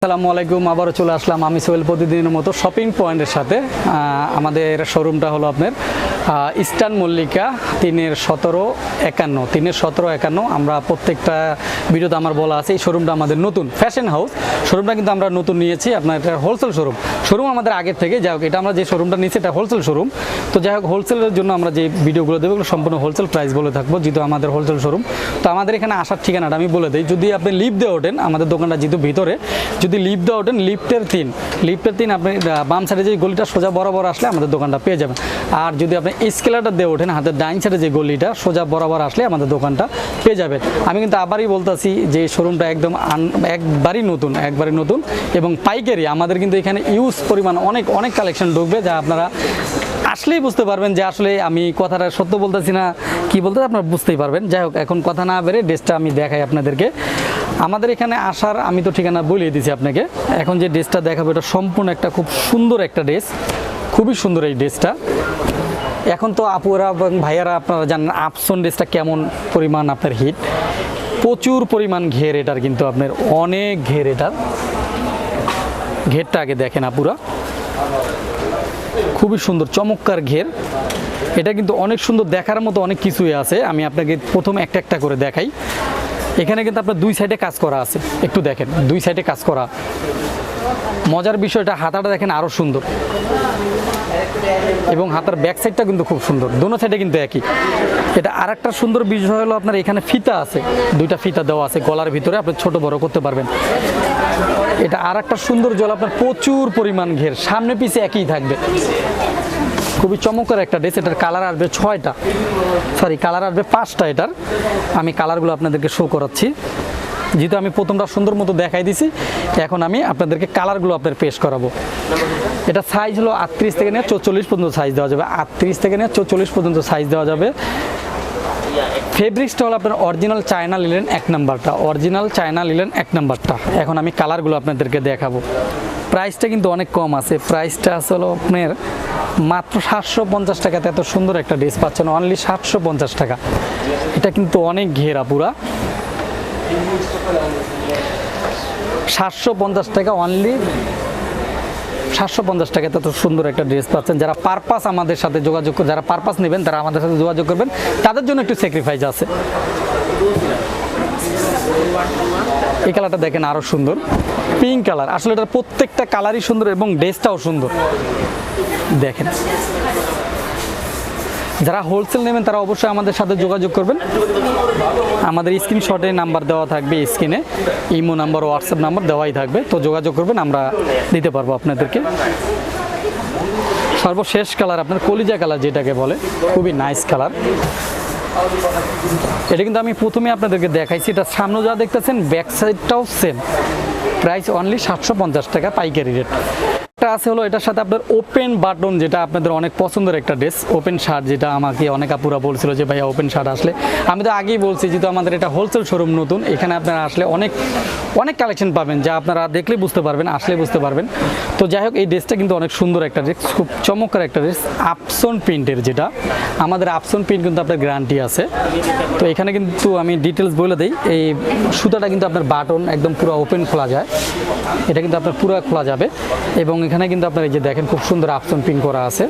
আসসালামু আলাইকুম, আবারও চলে আসলাম আমি সোহেল প্রতিদিনের মতো শপিং পয়েন্টের সাথে। আমাদের শোরুমটা হলো আপনার ইস্টার্ন মল্লিকা 3-17-51। আমরা প্রত্যেকটা ভিডিওতে আমার বলা আছে এই শোরুমটা আমাদের নতুন ফ্যাশন হাউস। শোরুমটা কিন্তু আমরা নতুন নিয়েছি, আপনার এটা হোলসেল শোরুম আমাদের আগের থেকে। যাই হোক, এটা আমরা যে শোরুমটা নিয়েছি এটা হোলসেল শোরুম। তো যাই হোক, হোলসেলের জন্য আমরা যে ভিডিওগুলো দেবো এগুলো সম্পূর্ণ হোলসেল প্রাইস বলে থাকবো, যেহেতু আমাদের হোলসেল শোরুম। তো আমাদের এখানে আসার ঠিকানাটা আমি বলে দিই। যদি আপনি লিফট দিয়ে ওঠেন, আমাদের দোকানটা যেহেতু ভিতরে, যদি লিফট দিয়ে ওঠেন লিফটের 3 আপনি বাম সাইডে যে গলিটা সোজা বরাবর আসলে আমাদের দোকানটা পেয়ে যাবেন। আর যদি আপনি স্কেলারটা দিয়ে ওঠেন, হাতের ডাইন সাইডে যে গলিটা সোজা বরাবর আসলে আমাদের দোকানটা পেয়ে যাবেন। আমি কিন্তু আবারই বলতেছি যে শোরুমটা একবারই নতুন এবং পাইকারি। আমাদের কিন্তু এখানে ইউজ পরিমাণ অনেক কালেকশন ঢুকবে, যা আপনারা আসলেই বুঝতে পারবেন যে আসলে আমি কথাটা সত্য বলতেছি না কি বলতে, আপনারা বুঝতেই পারবেন। যাই হোক, এখন কথা না বেরে ড্রেসটা আমি দেখাই আপনাদেরকে। আমাদের এখানে আসার আমি তো ঠিকানা বলিয়ে দিয়েছি আপনাকে। এখন যে ড্রেসটা দেখাবো এটা সম্পূর্ণ একটা খুব সুন্দর একটা ড্রেস, খুবই সুন্দর এই ড্রেসটা। এখন তো আপুরা এবং ভাইয়ারা আপনারা জানেন আপসন ড্রেসটা কেমন পরিমাণ আপনার হিট, প্রচুর পরিমাণ ঘের এটার, কিন্তু আপনার অনেক ঘের এটার। ঘেরটা আগে দেখেন আপুরা, খুবই সুন্দর চমৎকার ঘের। এটা কিন্তু অনেক সুন্দর, দেখার মতো অনেক কিছুই আছে। আমি আপনাকে প্রথমে একটা করে দেখাই। এখানে কিন্তু আপনার দুই সাইডে কাজ করা আছে, একটু দেখেন দুই সাইডে কাজ করা। মজার বিষয়টা হাতাটা দেখেন আরও সুন্দর, এবং হাতার ব্যাক সাইডটা কিন্তু খুব সুন্দর, দোনো সাইডে কিন্তু একই। এটা আর একটা সুন্দর বিষয় হলো আপনার এখানে ফিতা আছে, দুইটা ফিতা দেওয়া আছে গলার ভিতরে, আপনি ছোট বড় করতে পারবেন। এটা আর একটা সুন্দর জল, আপনার প্রচুর পরিমাণ ঘের, সামনে পিছে একই থাকবে। খুবই চমৎকার একটা ড্রেস। এটার কালার আসবে 5টা। এটার আমি কালারগুলো আপনাদেরকে শো করাচ্ছি, যেহেতু আমি প্রথমটা সুন্দর মতো দেখাই দিছি। এখন আমি আপনাদেরকে কালারগুলো পেশ করাবো। এটা সাইজ হলো 38 থেকে নিয়ে 44 পর্যন্ত সাইজ দেওয়া যাবে। 38 থেকে নিয়ে 44 পর্যন্ত সাইজ দেওয়া যাবে। ফেব্রিক্সটা হলো আপনার অরিজিনাল চায়না লিলেন 1 নাম্বারটা। এখন আমি কালারগুলো আপনাদেরকে দেখাবো। প্রাইসটা কিন্তু অনেক কম আছে। প্রাইসটা আসলে আপনার মাত্র 750 টাকাতে এত সুন্দর একটা ড্রেস পাচ্ছেন, অনলি 750 টাকা। এটা কিন্তু অনেক ঘেরা পুরা। 750 টাকা, অনলি 750 টাকাতে এত সুন্দর একটা ড্রেস পাচ্ছেন। যারা পারপাস আমাদের সাথে যোগাযোগ, যারা পারপাস নেবেন তারা আমাদের সাথে যোগাযোগ করবেন, তাদের জন্য একটু স্যাক্রিফাইস আছে। এই কালারটা দেখেন আরো সুন্দর, পিঙ্ক কালার। আসলে এটার প্রত্যেকটা কালারই সুন্দর এবং ড্রেসটাও সুন্দর। দেখেন, যারা হোলসেল নেবেন তারা অবশ্যই আমাদের সাথে যোগাযোগ করবেন। আমাদের স্ক্রিনশটে নাম্বার দেওয়া থাকবে, স্ক্রিনে ইমো নাম্বার, হোয়াটসঅ্যাপ নাম্বার দেওয়াই থাকবে। তো যোগাযোগ করবেন, আমরা দিতে পারবো আপনাদেরকে। সর্বশেষ কালার আপনার কলিজা কালার যেটাকে বলে, খুবই নাইস কালার। এটা কিন্তু আমি প্রথমে আপনাদেরকে দেখাইছি। এটা সামনে যা দেখতেছেন ব্যাক সাইডটাও সেম। প্রাইস অনলি 750 টাকা পাইকারি রেট। এটা আছে হলো এটার সাথে আপনার ওপেন বাটন, যেটা আপনাদের অনেক পছন্দের একটা ড্রেস, ওপেন শার্ট, যেটা আমাকে অনেক আপুরা বলছিল যে ভাইয়া ওপেন শার্ট আসলে। আমি তো আগেই বলছি, যেহেতু আমাদের এটা হোলসেল শোরুম নতুন, এখানে আপনারা আসলে অনেক কালেকশন পাবেন, যা আপনারা দেখলেই বুঝতে পারবেন, আসলে বুঝতে পারবেন। তো যাই হোক, এই ড্রেসটা কিন্তু অনেক সুন্দর একটা ড্রেস, খুব চমৎকার একটা ড্রেস। আপসন প্রিন্টের, যেটা আমাদের আপসন প্রিন্ট কিন্তু আপনার গ্যারান্টি আছে। তো এখানে কিন্তু আমি ডিটেলস বলে দিই। এই সুতাটা কিন্তু আপনার বাটন একদম পুরো ওপেন খোলা যায়, এটা কিন্তু আপনার পুরো খোলা যাবে। এবং এখানে কিন্তু আপনার এই যে দেখেন খুব সুন্দর আপসন প্রিন্ট করা আছে,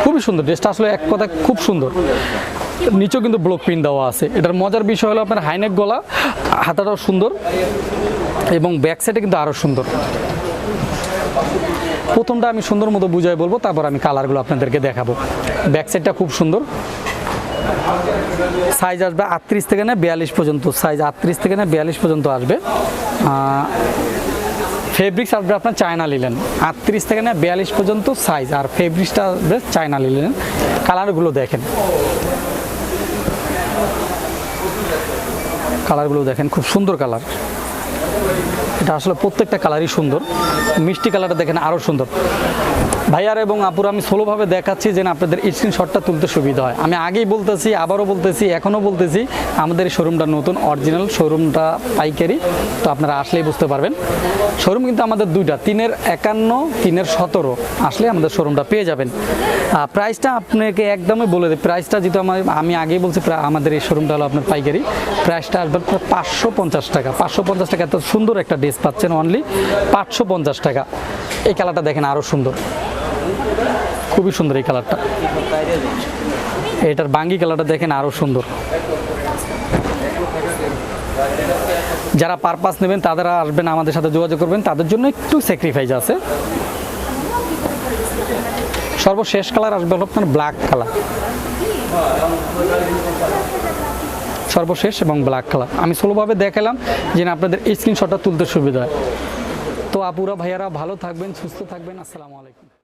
খুবই সুন্দর ড্রেসটা। আসলে এক কথা খুব সুন্দর। নিচেও কিন্তু ব্লক প্রিন্ট দেওয়া আছে। এটার মজার বিষয় হলো আপনার হাইনেক গলা, হাতাটাও সুন্দর এবং ব্যাক সাইডে কিন্তু আরও সুন্দর। প্রথমটা আমি সুন্দর মতো বুঝাই বলবো, তারপর আমি কালারগুলো আপনাদেরকে দেখাবো। ব্যাক সাইডটা খুব সুন্দর। সাইজ আসবে 38 থেকে না 42 পর্যন্ত, সাইজ 38 থেকে না 42 পর্যন্ত আসবে। ফেব্রিক্স আসবে আপনার চায়না লিলেন, 38 থেকে না 42 পর্যন্ত সাইজ, আর ফেব্রিক্সটা আসবে চায়না লিলেন। কালারগুলো দেখেন, খুব সুন্দর কালার। এটা আসলে প্রত্যেকটা কালারই সুন্দর। মিষ্টি কালারটা দেখেন আরও সুন্দর। ভাইয়ার এবং আপুর আমি সোলোভাবে দেখাচ্ছি যেন আপনাদের স্ক্রিনশটটা তুলতে সুবিধা হয়। আমি আগেই বলতেছি, আবারও বলতেছি, এখনও বলতেছি, আমাদের এই শোরুমটা নতুন, অরিজিনাল শোরুমটা পাইকারি, তো আপনারা আসলেই বুঝতে পারবেন। শোরুম কিন্তু আমাদের দুইটা, 3-এর 51, 3-এর 17 আসলে আমাদের শোরুমটা পেয়ে যাবেন। প্রাইসটা আপনাকে একদমই বলে দিই, প্রাইসটা যেহেতু আমি আগেই বলছি আমাদের এই শোরুমটা হলো আপনার পাইকারি, প্রাইসটা আসবে 550 টাকা। 550 টাকা, এত সুন্দর একটা ড্রেস পাচ্ছেন অনলি 550 টাকা। এই কালারটা দেখেন আরও সুন্দর, খুবই সুন্দর এই কালারটা। এটার বাঙ্গি কালারটা দেখেন আরও সুন্দর। যারা পারপাস নেবেন তারা আসবেন, আমাদের সাথে যোগাযোগ করবেন, তাদের জন্য একটু স্যাক্রিফাইস আছে। সর্বশেষ কালার আসবে হলো আপনার ব্ল্যাক কালার, সর্বশেষ এবং ব্ল্যাক কালার আমি স্লোভাবে দেখালাম যেন আপনাদের এই স্ক্রিনশটটা তুলতে সুবিধা হয়। তো আপুরা ভাইয়ারা ভালো থাকবেন, সুস্থ থাকবেন, আসসালামু আলাইকুম।